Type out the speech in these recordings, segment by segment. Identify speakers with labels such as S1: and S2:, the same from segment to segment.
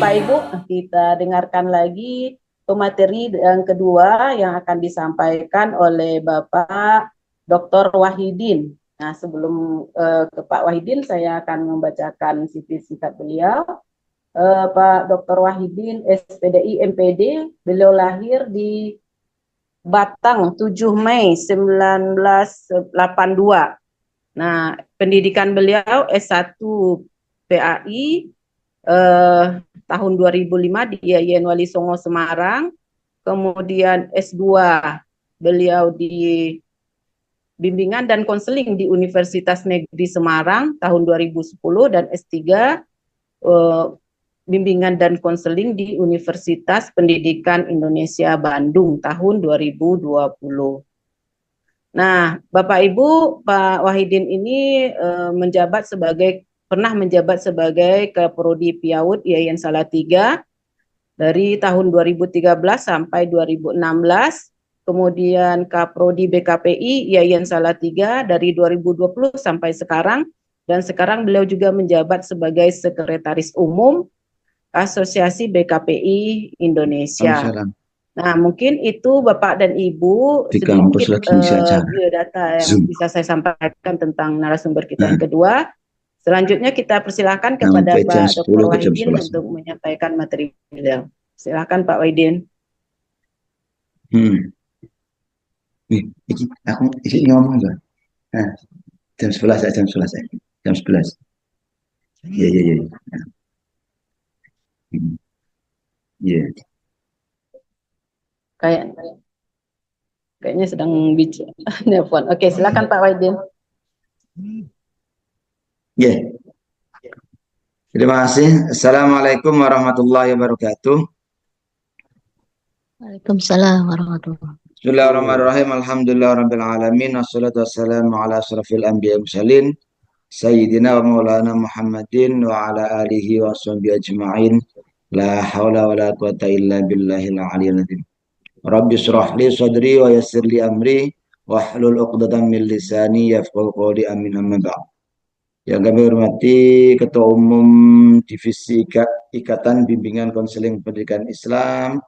S1: Bapak Ibu, kita dengarkan lagi pemateri yang kedua yang akan disampaikan oleh Bapak Dr. Wahidin. Nah, sebelum ke Pak Wahidin, saya akan membacakan CV singkat beliau. Pak Dr. Wahidin, SPDI MPD, beliau lahir di Batang 7 Mei 1982. Nah, pendidikan beliau S1 PAI tahun 2005 di IAIN Wali Songo Semarang. Kemudian S2 beliau di Bimbingan dan Konseling di Universitas Negeri Semarang tahun 2010 dan S3 Bimbingan dan Konseling di Universitas Pendidikan Indonesia Bandung tahun 2020. Nah, Bapak Ibu, Pak Wahidin ini pernah menjabat sebagai Kaprodi Piaud IAIN Salatiga dari tahun 2013 sampai 2016. Kemudian Kaprodi BKPI IAIN Salatiga dari 2020 sampai sekarang. Dan sekarang beliau juga menjabat sebagai Sekretaris Umum Asosiasi BKPI Indonesia.
S2: Salam.
S1: Nah, mungkin itu Bapak dan Ibu
S2: Di kampus
S1: sedikit
S2: lagi ngisi acara.
S1: biodata yang
S2: Zoom.
S1: bisa saya sampaikan tentang narasumber kita yang kedua. Selanjutnya kita persilakan kepada
S2: Sampai jam
S1: Pak
S2: 10
S1: Dr.
S2: ke jam
S1: Wahidin
S2: 11.
S1: untuk menyampaikan materi beliau. Silakan Pak Wahidin.
S2: Aku ini ngomong enggak? Nah, jam 11 ya, jam 11 ya. Jam 11. Iya, iya, iya. Iya.
S1: Kayaknya sedang bicara nelpon. Oke, silakan Pak Wahidin.
S2: Iya. Terima kasih. Assalamualaikum warahmatullahi wabarakatuh.
S3: Waalaikumsalam warahmatullahi wabarakatuh.
S2: Bismillahirrahmanirrahim. Alhamdulillahirabbil alamin. Wassalatu wassalamu ala asrofil anbiya'i mursalin sayyidina wa maulana Muhammadin wa ala alihi wa sahbihi ajma'in. La haula wa la quwata illa billahil aliyyil azim. Rabbi shrah li sadri wa yassir li amri wahlul 'uqdatam min lisani yafqahu qawli. Amin amma ba'd. Yang kami hormati Ketua Umum Divisi Ikatan Bimbingan Konseling Pendidikan Islam,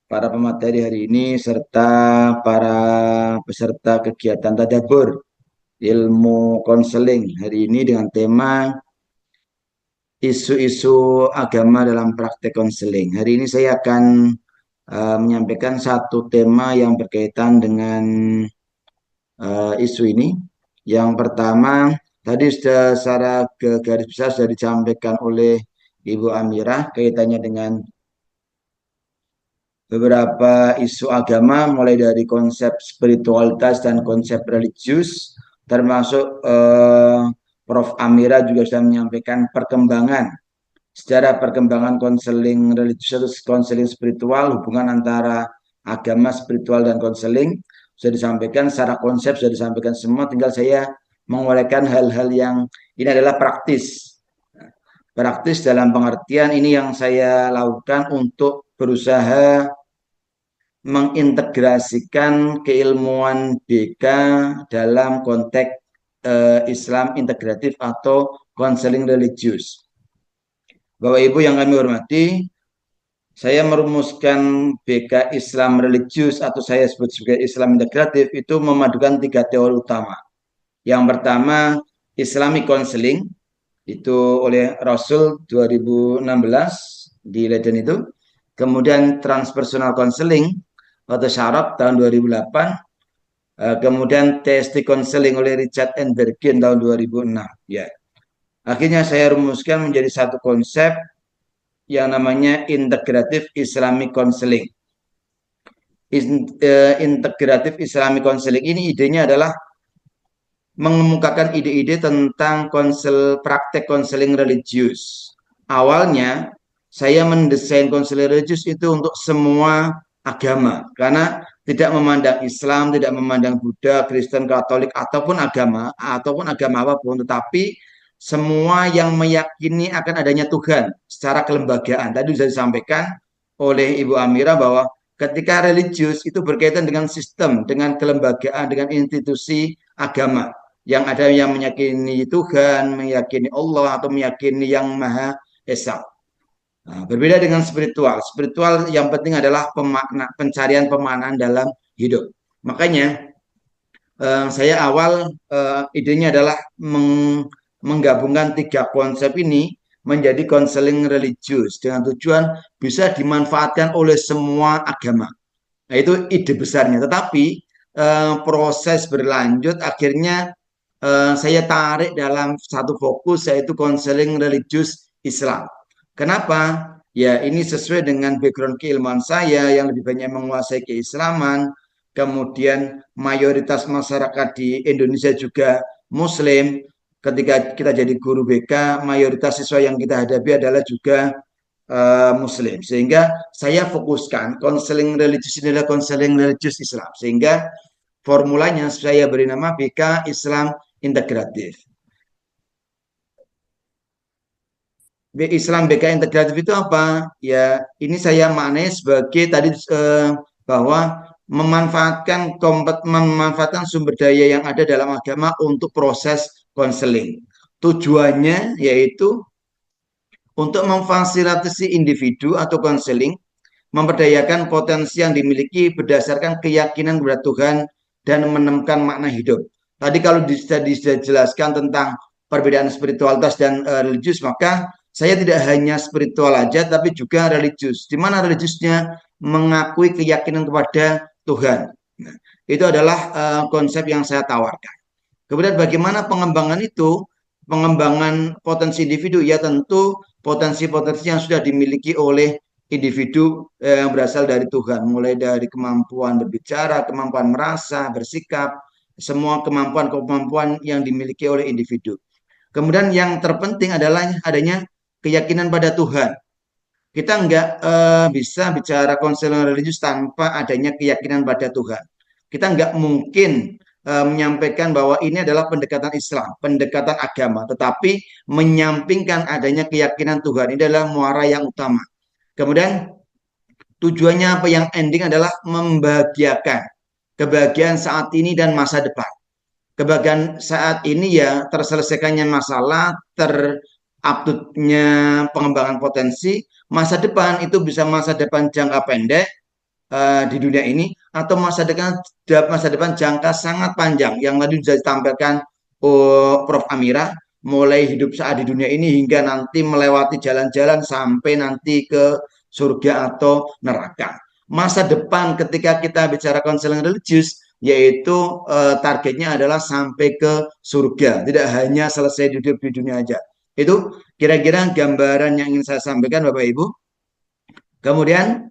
S2: para pemateri hari ini, serta para peserta kegiatan tadabbur ilmu konseling hari ini dengan tema isu-isu agama dalam praktek konseling. Hari ini saya akan menyampaikan satu tema yang berkaitan dengan isu ini. Yang pertama, tadi sudah secara garis besar sudah disampaikan oleh Ibu Amirah kaitannya dengan beberapa isu agama, mulai dari konsep spiritualitas dan konsep religius, termasuk Prof. Amira juga sudah menyampaikan sejarah perkembangan konseling religius atau konseling spiritual, hubungan antara agama, spiritual, dan konseling sudah disampaikan, secara konsep sudah disampaikan semua, tinggal saya menguraikan hal-hal yang ini adalah praktis. Praktis dalam pengertian ini yang saya lakukan untuk berusaha mengintegrasikan keilmuan BK dalam konteks Islam integratif atau konseling religius. Bapak Ibu yang kami hormati, saya merumuskan BK Islam religius atau saya sebut sebagai Islam integratif itu memadukan 3 teori utama. Yang pertama, Islamic Counseling, itu oleh Rasul 2016 di Leiden itu. Kemudian Transpersonal Counseling atau Syarab tahun 2008. Kemudian TST Counseling oleh Richard N. Bergin tahun 2006. Ya. Akhirnya saya rumuskan menjadi satu konsep yang namanya Integratif Islamic Counseling. Integratif Islamic Counseling ini idenya adalah mengemukakan ide-ide tentang praktek konseling religius. Awalnya saya mendesain konseling religius itu untuk semua agama, karena tidak memandang Islam, tidak memandang Buddha, Kristen, Katolik, ataupun agama apapun, tetapi semua yang meyakini akan adanya Tuhan secara kelembagaan. Tadi sudah disampaikan oleh Ibu Amira bahwa ketika religius itu berkaitan dengan sistem, dengan kelembagaan, dengan institusi agama. Yang ada yang meyakini Tuhan, meyakini Allah, atau meyakini yang Maha Esa. Nah, berbeda dengan spiritual. Spiritual yang penting adalah pencarian pemaknaan dalam hidup. Makanya saya awal idenya adalah menggabungkan tiga konsep ini menjadi konseling religius dengan tujuan bisa dimanfaatkan oleh semua agama. Nah, itu ide besarnya. Tetapi proses berlanjut akhirnya saya tarik dalam satu fokus yaitu konseling religius Islam. Kenapa? Ya, ini sesuai dengan background keilmuan saya yang lebih banyak menguasai keislaman. Kemudian mayoritas masyarakat di Indonesia juga Muslim. Ketika kita jadi guru BK, mayoritas siswa yang kita hadapi adalah juga Muslim. Sehingga saya fokuskan konseling religius ini adalah konseling religius Islam. Sehingga formulanya saya beri nama BK Islam Integratif. Islam BK Integratif itu apa? Ya, ini saya maknai sebagai tadi bahwa memanfaatkan sumber daya yang ada dalam agama untuk proses konseling. Tujuannya yaitu untuk memfasilitasi individu atau konseling memperdayakan potensi yang dimiliki berdasarkan keyakinan kepada Tuhan dan menemukan makna hidup. Tadi kalau dijelaskan tentang perbedaan spiritualitas dan religius, maka saya tidak hanya spiritual aja, tapi juga religius. Di mana religiusnya mengakui keyakinan kepada Tuhan. Nah, itu adalah konsep yang saya tawarkan. Kemudian bagaimana pengembangan itu? Pengembangan potensi individu, ya tentu potensi-potensi yang sudah dimiliki oleh individu yang berasal dari Tuhan, mulai dari kemampuan berbicara, kemampuan merasa, bersikap, semua kemampuan-kemampuan yang dimiliki oleh individu. Kemudian yang terpenting adalah adanya keyakinan pada Tuhan. Kita nggak bisa bicara konseling religius tanpa adanya keyakinan pada Tuhan. Kita nggak mungkin menyampaikan bahwa ini adalah pendekatan Islam, pendekatan agama, tetapi menyampingkan adanya keyakinan Tuhan. Ini adalah muara yang utama. Kemudian tujuannya apa yang ending adalah membahagiakan kebahagiaan saat ini dan masa depan. Kebahagiaan saat ini ya terselesaikannya masalah, terupdate-nya pengembangan potensi, masa depan itu bisa masa depan jangka pendek di dunia ini atau masa depan jangka sangat panjang yang tadi sudah ditampilkan Prof. Amira, mulai hidup saat di dunia ini hingga nanti melewati jalan-jalan sampai nanti ke surga atau neraka. Masa depan ketika kita bicara konseling religius yaitu targetnya adalah sampai ke surga, tidak hanya selesai hidup di dunia aja. Itu kira-kira gambaran yang ingin saya sampaikan Bapak Ibu. Kemudian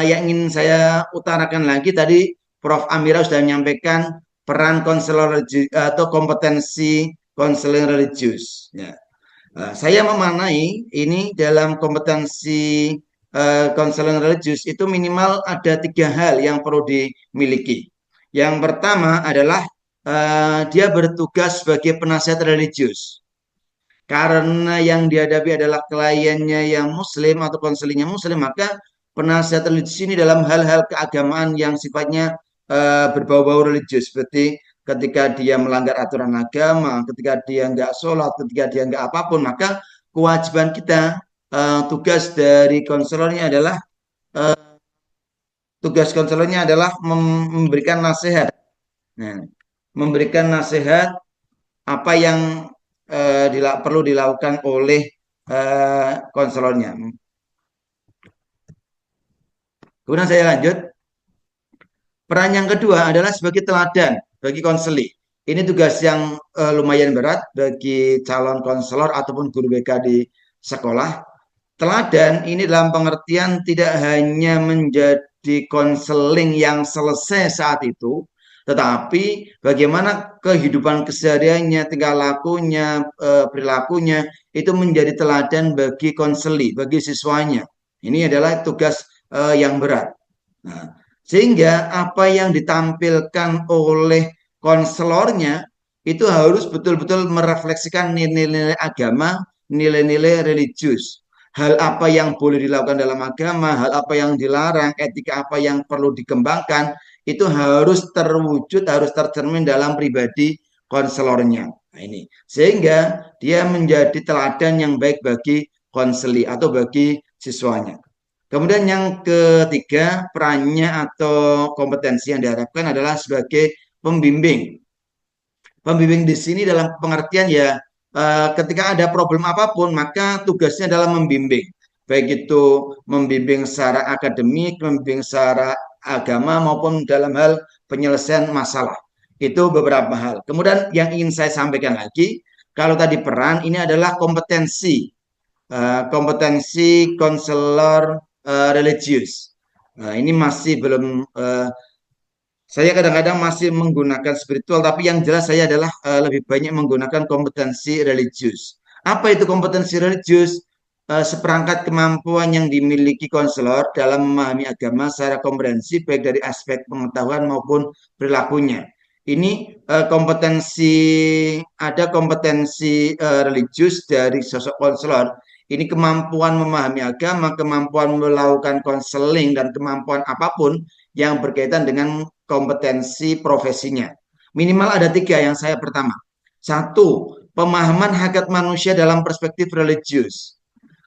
S2: yang ingin saya utarakan lagi tadi Prof. Amira sudah menyampaikan peran konselor atau kompetensi konseling religius. Ya. Saya memaknai ini dalam kompetensi konseling religius itu minimal ada 3 hal yang perlu dimiliki. Yang pertama adalah dia bertugas sebagai penasihat religius. Karena yang dihadapi adalah kliennya yang muslim atau konselingnya muslim, maka penasihat religius ini dalam hal-hal keagamaan yang sifatnya berbau-bau religius, seperti ketika dia melanggar aturan agama, ketika dia nggak sholat, ketika dia nggak apapun, maka kewajiban kita, tugas dari konselornya adalah memberikan nasihat. Nah, memberikan nasihat apa yang perlu dilakukan oleh konselornya. Kemudian saya lanjut. Peran yang kedua adalah sebagai teladan bagi konseli. Ini tugas yang lumayan berat bagi calon konselor ataupun guru BK di sekolah. Teladan ini dalam pengertian tidak hanya menjadi konseling yang selesai saat itu, tetapi bagaimana kehidupan kesehariannya, tingkah lakunya, perilakunya itu menjadi teladan bagi konseli, bagi siswanya. Ini adalah tugas yang berat. Nah, sehingga apa yang ditampilkan oleh konselornya itu harus betul-betul merefleksikan nilai-nilai agama, nilai-nilai religius. Hal apa yang boleh dilakukan dalam agama, hal apa yang dilarang, etika apa yang perlu dikembangkan, itu harus terwujud, harus tercermin dalam pribadi konselornya. Nah, ini sehingga dia menjadi teladan yang baik bagi konseli atau bagi siswanya. Kemudian yang ketiga, perannya atau kompetensi yang diharapkan adalah sebagai pembimbing. Pembimbing di sini dalam pengertian ya, ketika ada problem apapun, maka tugasnya adalah membimbing. Baik itu membimbing secara akademik, membimbing secara agama, maupun dalam hal penyelesaian masalah. Itu beberapa hal. Kemudian yang ingin saya sampaikan lagi, kalau tadi peran, ini adalah kompetensi. Kompetensi konselor religius. Nah, ini masih belum saya kadang-kadang masih menggunakan spiritual, tapi yang jelas saya adalah lebih banyak menggunakan kompetensi religius. Apa itu kompetensi religius? Seperangkat kemampuan yang dimiliki konselor dalam memahami agama secara komprehensif, baik dari aspek pengetahuan maupun perilakunya. Ini ada kompetensi religius dari sosok konselor. Ini kemampuan memahami agama, kemampuan melakukan konseling, dan kemampuan apapun yang berkaitan dengan kompetensi profesinya. Minimal ada tiga yang saya pertama. Satu, pemahaman hakikat manusia dalam perspektif religius.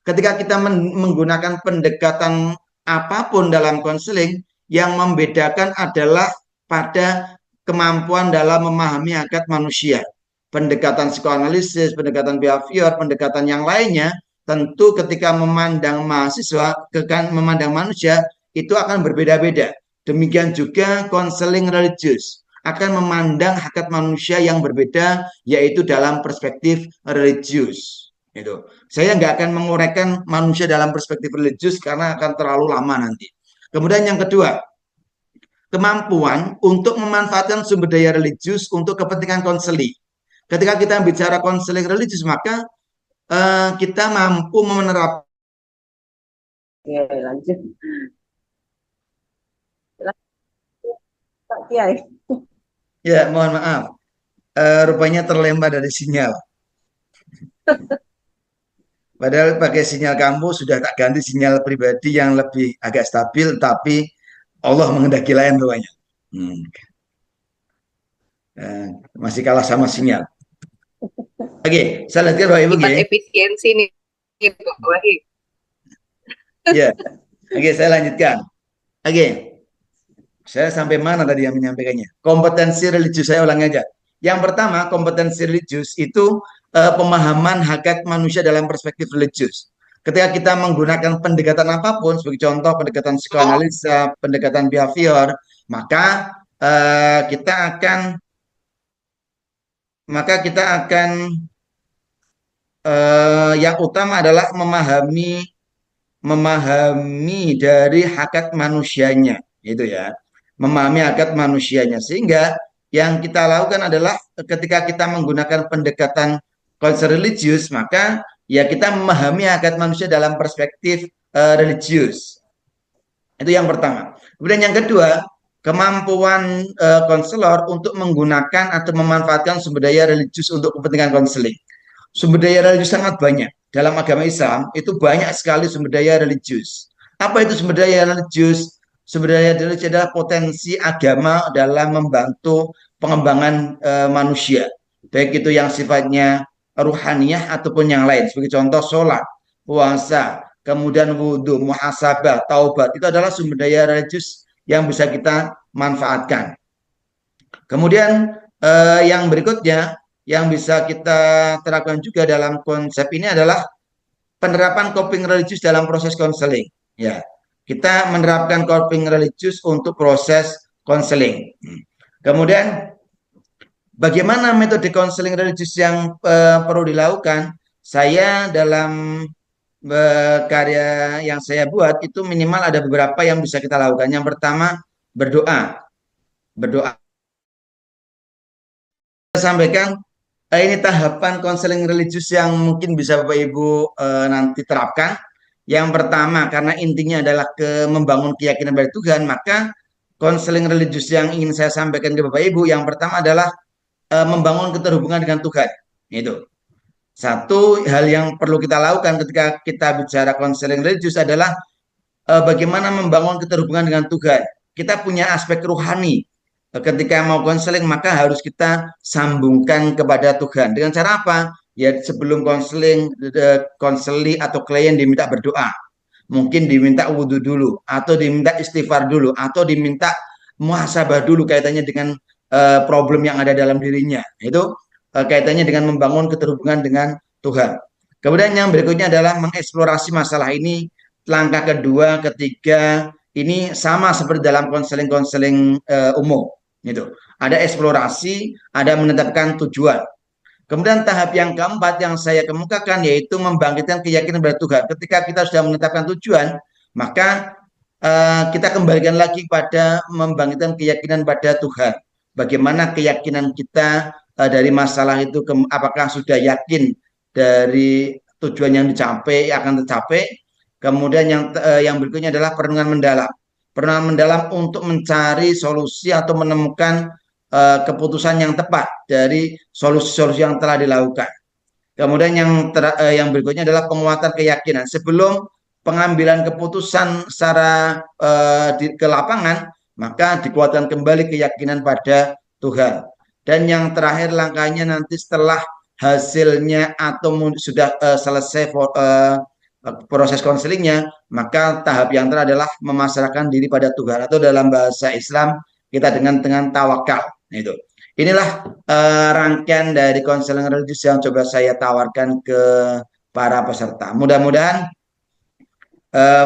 S2: Ketika kita menggunakan pendekatan apapun dalam konseling, yang membedakan adalah pada kemampuan dalam memahami hakikat manusia. Pendekatan psikoanalisis, pendekatan behavior, pendekatan yang lainnya, tentu ketika memandang mahasiswa, memandang manusia, itu akan berbeda-beda. Demikian juga konseling religius akan memandang hakikat manusia yang berbeda, yaitu dalam perspektif religius. Itu. Saya nggak akan menguraikan manusia dalam perspektif religius karena akan terlalu lama nanti. Kemudian yang kedua, kemampuan untuk memanfaatkan sumber daya religius untuk kepentingan konseling. Ketika kita bicara konseling religius, maka kita mampu menerapkan.
S1: Ya, lanjut. Pak Kiai.
S2: Ya, mohon maaf. Rupanya terlempar dari sinyal. Padahal pakai sinyal kampus sudah tak ganti sinyal pribadi yang lebih agak stabil, tapi Allah mengendaki lain rupanya. Masih kalah sama sinyal. Oke, saya lanjutkan Bapak Ibu.
S4: Efisiensi nih, Pak Wahid.
S2: Ya, oke, saya lanjutkan. Oke, saya sampai mana tadi yang menyampaikannya? Kompetensi religius, saya ulangi aja. Yang pertama, kompetensi religius itu pemahaman hakikat manusia dalam perspektif religius. Ketika kita menggunakan pendekatan apapun, sebagai contoh pendekatan psikoanalisa, pendekatan behavior, maka kita akan yang utama adalah memahami dari hakikat manusianya, itu ya, memahami hakikat manusianya, sehingga yang kita lakukan adalah ketika kita menggunakan pendekatan konseling religius, maka ya kita memahami hakikat manusia dalam perspektif religius. Itu yang pertama. Kemudian yang kedua, kemampuan konselor untuk menggunakan atau memanfaatkan sumber daya religius untuk kepentingan konseling. Sumber daya religius sangat banyak. Dalam agama Islam itu banyak sekali sumber daya religius. Apa itu sumber daya religius? Sumber daya religius adalah potensi agama dalam membantu pengembangan manusia. Baik itu yang sifatnya ruhaniyah ataupun yang lain. Sebagai contoh sholat, puasa, kemudian wudhu, muhasabah, taubat. Itu adalah sumber daya religius yang bisa kita manfaatkan. Kemudian yang berikutnya yang bisa kita terapkan juga dalam konsep ini adalah penerapan coping religius dalam proses konseling. Ya, kita menerapkan coping religius untuk proses konseling. Kemudian, bagaimana metode konseling religius yang perlu dilakukan? Saya dalam karya yang saya buat itu minimal ada beberapa yang bisa kita lakukan. Yang pertama, berdoa. Saya sampaikan ini tahapan konseling religius yang mungkin bisa Bapak Ibu nanti terapkan. Yang pertama, karena intinya adalah membangun keyakinan pada Tuhan, maka konseling religius yang ingin saya sampaikan ke Bapak Ibu, yang pertama adalah membangun keterhubungan dengan Tuhan. Itu satu hal yang perlu kita lakukan ketika kita bicara konseling religius adalah bagaimana membangun keterhubungan dengan Tuhan. Kita punya aspek rohani. Ketika mau konseling maka harus kita sambungkan kepada Tuhan. Dengan cara apa? Ya sebelum konseling atau klien diminta berdoa. mungkin diminta wudhu dulu, atau diminta istighfar dulu, atau diminta muhasabah dulu kaitannya dengan problem yang ada dalam dirinya. Itu kaitannya dengan membangun keterhubungan dengan Tuhan. Kemudian yang berikutnya adalah mengeksplorasi masalah ini. Langkah kedua, ketiga, ini sama seperti dalam konseling-konseling umum. Gitu. Ada eksplorasi, ada menetapkan tujuan. Kemudian tahap yang keempat yang saya kemukakan yaitu membangkitkan keyakinan pada Tuhan. Ketika kita sudah menetapkan tujuan, maka kita kembalikan lagi pada membangkitkan keyakinan pada Tuhan. Bagaimana keyakinan kita dari masalah itu, apakah sudah yakin dari tujuan yang dicapai akan tercapai. Kemudian yang berikutnya adalah perenungan mendalam. Perenungan mendalam untuk mencari solusi atau menemukan keputusan yang tepat dari solusi-solusi yang telah dilakukan. Kemudian yang berikutnya adalah penguatan keyakinan. Sebelum pengambilan keputusan secara ke lapangan, maka dikuatkan kembali keyakinan pada Tuhan. Dan yang terakhir langkahnya nanti setelah hasilnya atau sudah selesai proses konselingnya, maka tahap yang terakhir adalah memasrahkan diri pada Tuhan, atau dalam bahasa Islam kita dengan tawakal. Itu. Inilah rangkaian dari konseling religius yang coba saya tawarkan ke para peserta. Mudah-mudahan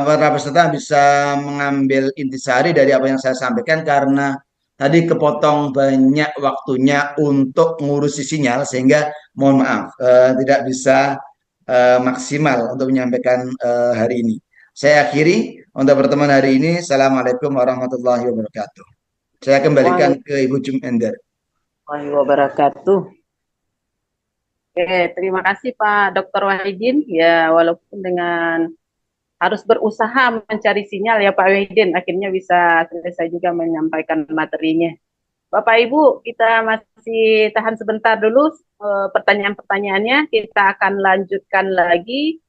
S2: para peserta bisa mengambil intisari dari apa yang saya sampaikan, karena tadi kepotong banyak waktunya untuk ngurusi sinyal, sehingga mohon maaf tidak bisa maksimal untuk menyampaikan hari ini. Saya akhiri untuk pertemuan hari ini. Assalamualaikum warahmatullahi wabarakatuh. Saya kembalikan ke Ibu Jumender.
S1: Wabarakatuh. Terima kasih Pak Dr. Wahidin. Ya, walaupun dengan harus berusaha mencari sinyal ya Pak Wahidin, akhirnya bisa selesai juga menyampaikan materinya. Bapak Ibu, kita masih tahan sebentar dulu pertanyaan-pertanyaannya. Kita akan lanjutkan lagi.